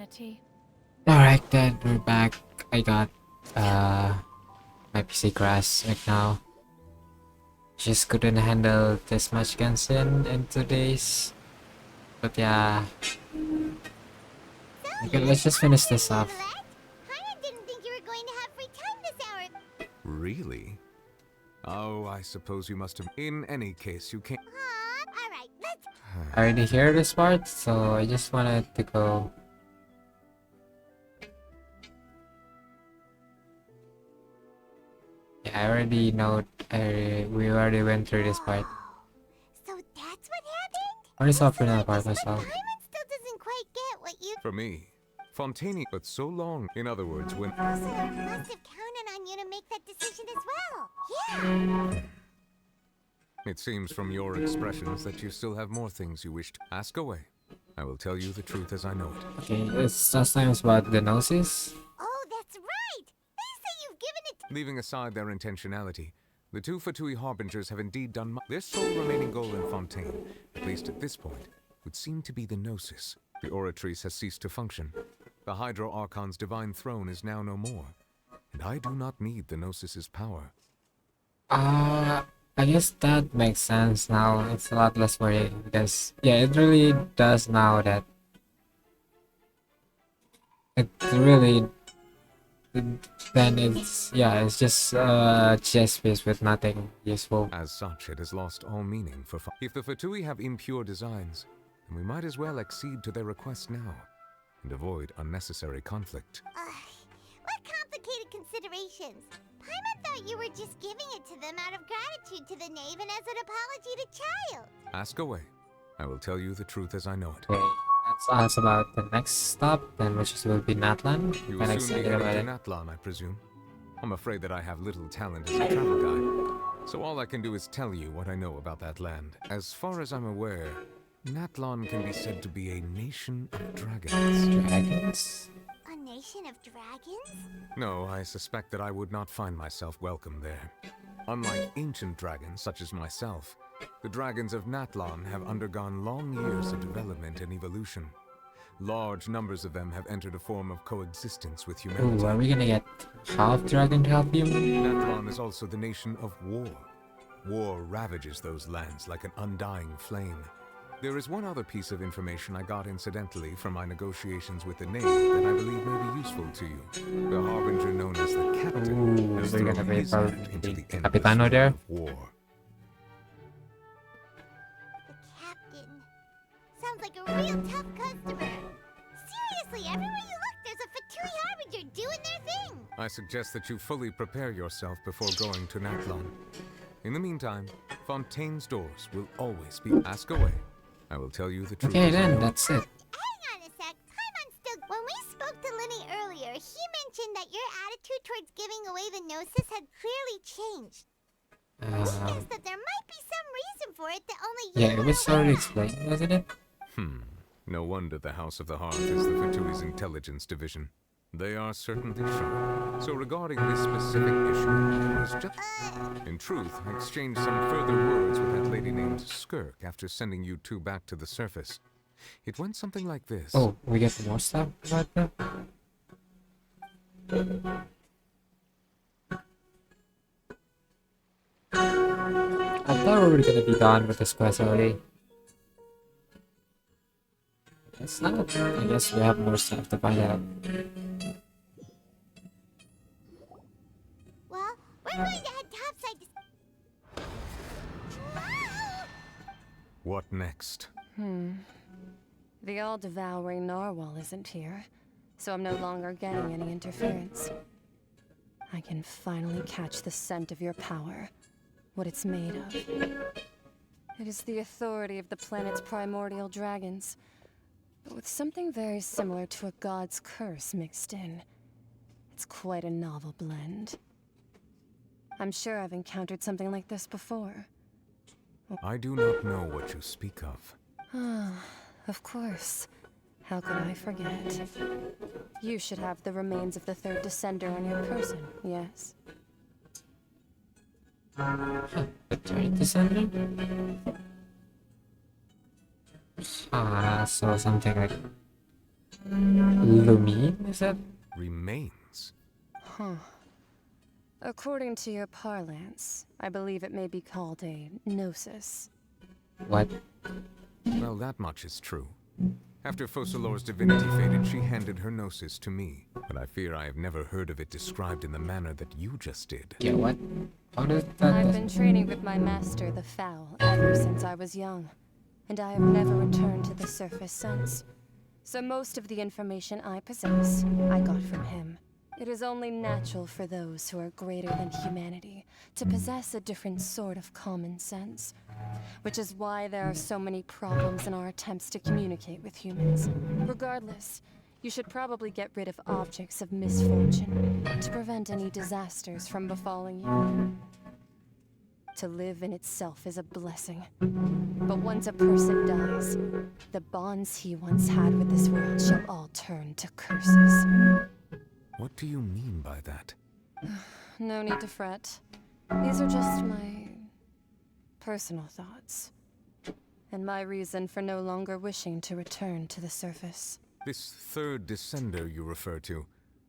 humanity. Alright then, we're back. I got my PC crashed right now. Just couldn't handle this much Genshin in 2 days. But yeah. Okay, let's just finish this off. I didn't think you were going to have free time this hour. Really? Oh, I suppose you must have. In any case, you can't. Alright, let's... I already hear this part, so I just wanted to go. Yeah, I already know. We already went through this part. So that's what happened? I already saw the part myself. Paimon still doesn't quite get what you... For me, Fontaine, but so long. In other words, when. Ursula must have counted on you to make that decision as well. Yeah. It seems from your expressions that you still have more things you wish to ask away. I will tell you the truth as I know it. Okay, it's last time about the gnosis. Oh, that's right. They say you've given it to... Leaving aside their intentionality, the two Fatui Harbingers have indeed done their sole remaining goal in Fontaine, at least at this point, would seem to be the Gnosis. The Oratrice has ceased to function. The Hydro Archon's divine throne is now no more, and I do not need the Gnosis's power. I guess that makes sense now. It's a lot less worrying because yeah, it really does now that it really then it's it's just chess piece with nothing useful. As such, it has lost all meaning for if the Fatui have impure designs, then we might as well accede to their request now and avoid unnecessary conflict. What complicated considerations? Paimon thought you were just giving it to them out of gratitude to the knave and as an apology to Child. Ask away. I will tell you the truth as I know it. Okay, let's ask about the next stop, then which will be Natlan. You I'm will soon be excited heading about to it. Natlan, I presume. I'm afraid that I have little talent as a travel guide, so all I can do is tell you what I know about that land. As far as I'm aware, Natlan can be said to be a nation of dragons. Dragons? A nation of dragons? No, I suspect that I would not find myself welcome there. Unlike ancient dragons such as myself, the dragons of Natlan have undergone long years of development and evolution. Large numbers of them have entered a form of coexistence with humanity. Ooh, are we gonna get half dragon to help you? Natlan is also the nation of war. War ravages those lands like an undying flame. There is one other piece of information I got incidentally from my negotiations with the knave that I believe may be useful to you. The harbinger known as the captain has we're gonna thrown be his probably hand into the endless Capitano realm there? of war. The captain. Sounds like a real tough customer. Seriously, everywhere you look, there's a Fatui Harbinger doing their thing. I suggest that you fully prepare yourself before going to Natlan. In the meantime, Fontaine's doors will always be ask away. I will tell you the truth. Okay as I then, know. that's it. Hang on a sec. Paimon's still... When we spoke to Linny earlier, he mentioned that your attitude towards giving away the Gnosis had clearly changed. We guess that there might be some reason for it that only you Yeah, it are was aware already of. explained, wasn't it? No wonder the House of the Hearth is the Fatui's intelligence division. They are certainly sharp. So regarding this specific issue, it was just... In truth, I exchanged some further words with that lady named Skirk after sending you two back to the surface. It went something like this. Oh, we get more stuff about that? I thought we were gonna be done with this quest already. Guess not. I guess we have more stuff to find out. Well, we're going to head topside to... What next? The all-devouring narwhal isn't here, so I'm no longer getting any interference. I can finally catch the scent of your power, what it's made of. It is the authority of the planet's primordial dragons, but with something very similar to a god's curse mixed in. It's quite a novel blend. I'm sure I've encountered something like this before. I do not know what you speak of. Of course. How could I forget? You should have the remains of the third descender on your person, yes? The third descendant? So something like Lumine, is that? Remains. Huh. According to your parlance, I believe it may be called a gnosis. What? Well, that much is true. After Focalor's divinity faded, she handed her gnosis to me, but I fear I have never heard of it described in the manner that you just did. Yeah, what? How does I've that... been training with my master, the Foul, ever since I was young, and I have never returned to the surface since. So most of the information I possess, I got from him. It is only natural for those who are greater than humanity to possess a different sort of common sense, which is why there are so many problems in our attempts to communicate with humans. Regardless, you should probably get rid of objects of misfortune to prevent any disasters from befalling you. To live in itself is a blessing, but once a person dies, the bonds he once had with this world shall all turn to curses. What do you mean by that? No need to fret. These are just my personal thoughts, and my reason for no longer wishing to return to the surface. This third descender you refer to,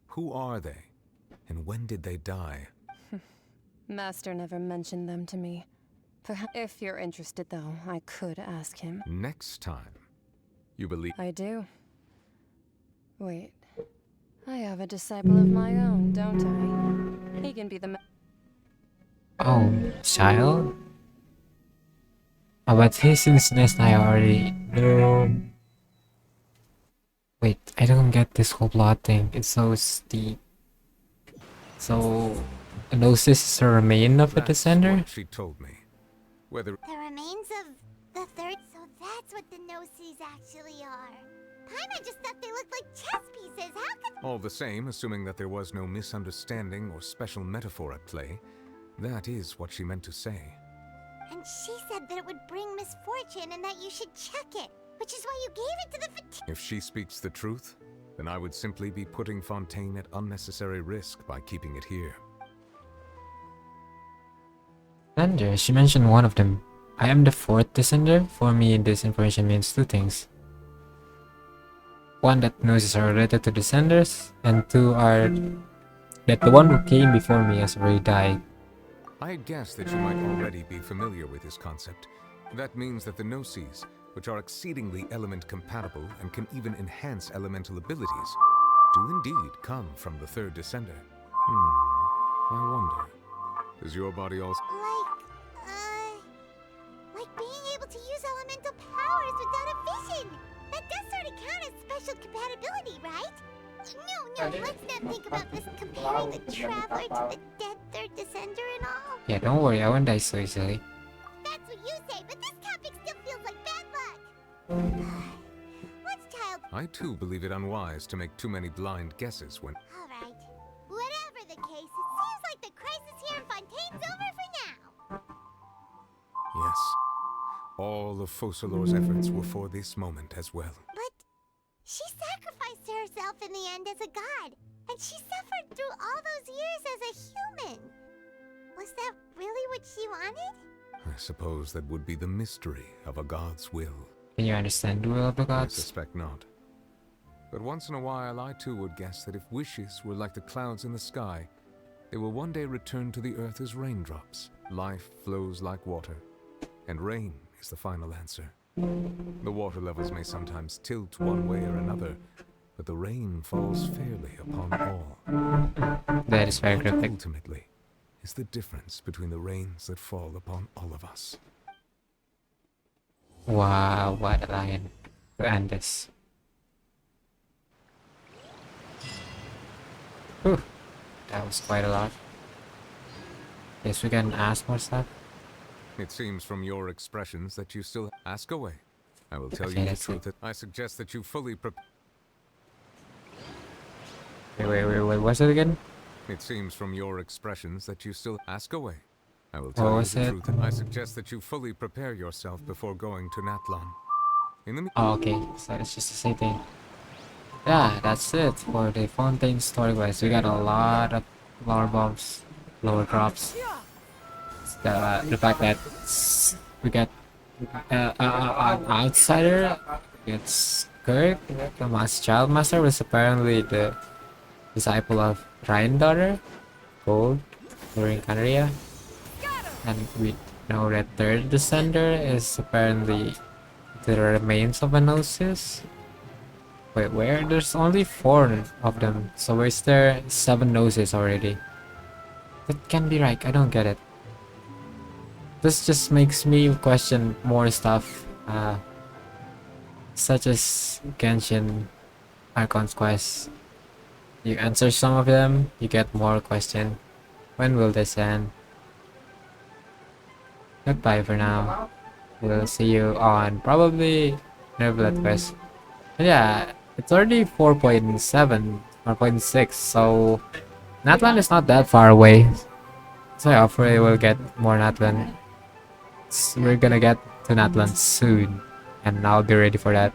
who are they? And when did they die? Master never mentioned them to me. Perhaps if you're interested, though, I could ask him. Next time, you believe... I do. Wait. I have a disciple of my own, don't I? He can be the Oh, child? About his instance, I already know. Wait, I don't get this whole plot thing. It's so steep. So, Gnosis is a remain of a That's descender? what she told me. Whether... The remains of the third, so that's what the Gnosis actually are. Paimon just thought they looked like chess pieces. How could... All the same, assuming that there was no misunderstanding or special metaphor at play, that is what she meant to say. And she said that it would bring misfortune and that you should check it, which is why you gave it to the If she speaks the truth, then I would simply be putting Fontaine at unnecessary risk by keeping it here. Descender, she mentioned one of them. I am the fourth descender. For me, this information means two things. One, that Gnosis are related to descenders, and two are that the one who came before me has already died. I had guessed that you might already be familiar with this concept. That means that the Gnosis, which are exceedingly element compatible and can even enhance elemental abilities, do indeed come from the third descender. I wonder, does your body also... Like being able to use elemental powers without a vision. That does sort of count as special compatibility, right? No, let's not think about this comparing the Traveler to the dead third descender and all. Yeah, don't worry, I won't die so easily. That's what you say, but this topic still feels like bad luck. What's child... I too believe it unwise to make too many blind guesses when... Alright. Whatever the case, it seems like the crisis here in Fontaine's over for now. Yes, all of Focalor's efforts were for this moment as well. But she sacrificed herself in the end as a god, and she suffered through all those years as a human. Was that really what she wanted? I suppose that would be the mystery of a god's will. Can you understand the will of the I gods? suspect not. But once in a while, I too would guess that if wishes were like the clouds in the sky, they will one day return to the earth as raindrops. Life flows like water, and rain is the final answer. The water levels may sometimes tilt one way or another, but the rain falls fairly upon all. That is very What cryptic. ultimately is the difference between the rains that fall upon all of us. Wow, what a line to end this. Whew, that was quite a lot. Guess we can ask more stuff. It seems from your expressions that you still ask away. I will tell Okay, you the let's see. truth. I suggest that you fully prepare. Wait, what's it again? It seems from your expressions that you still ask away. I will What tell you was the it? truth. I suggest that you fully prepare yourself before going to Natlan. In the Oh, okay, so it's just the same thing. Yeah, that's it for the Fontaine story, guys. We got a lot of lower bombs, lower drops. The fact that we got an outsider, it's Kirk, the child master, was apparently the disciple of Ryan daughter, Gold, during Canria. And we know that third descender is apparently the remains of a Gnosis. Wait, where? There's only 4 of them. So where's there 7 Gnosis already? That can't be right. I don't get it. This just makes me question more stuff. Such as Genshin Archon's quest. You answer some of them, you get more question. When will this end? Goodbye for now. We'll see you on probably Nervlet quest. But yeah, it's already 4.7 or 0.6, so Natlan is not that far away. So hopefully we'll get more Natlan. We're gonna get to Natlan soon, and I'll be ready for that.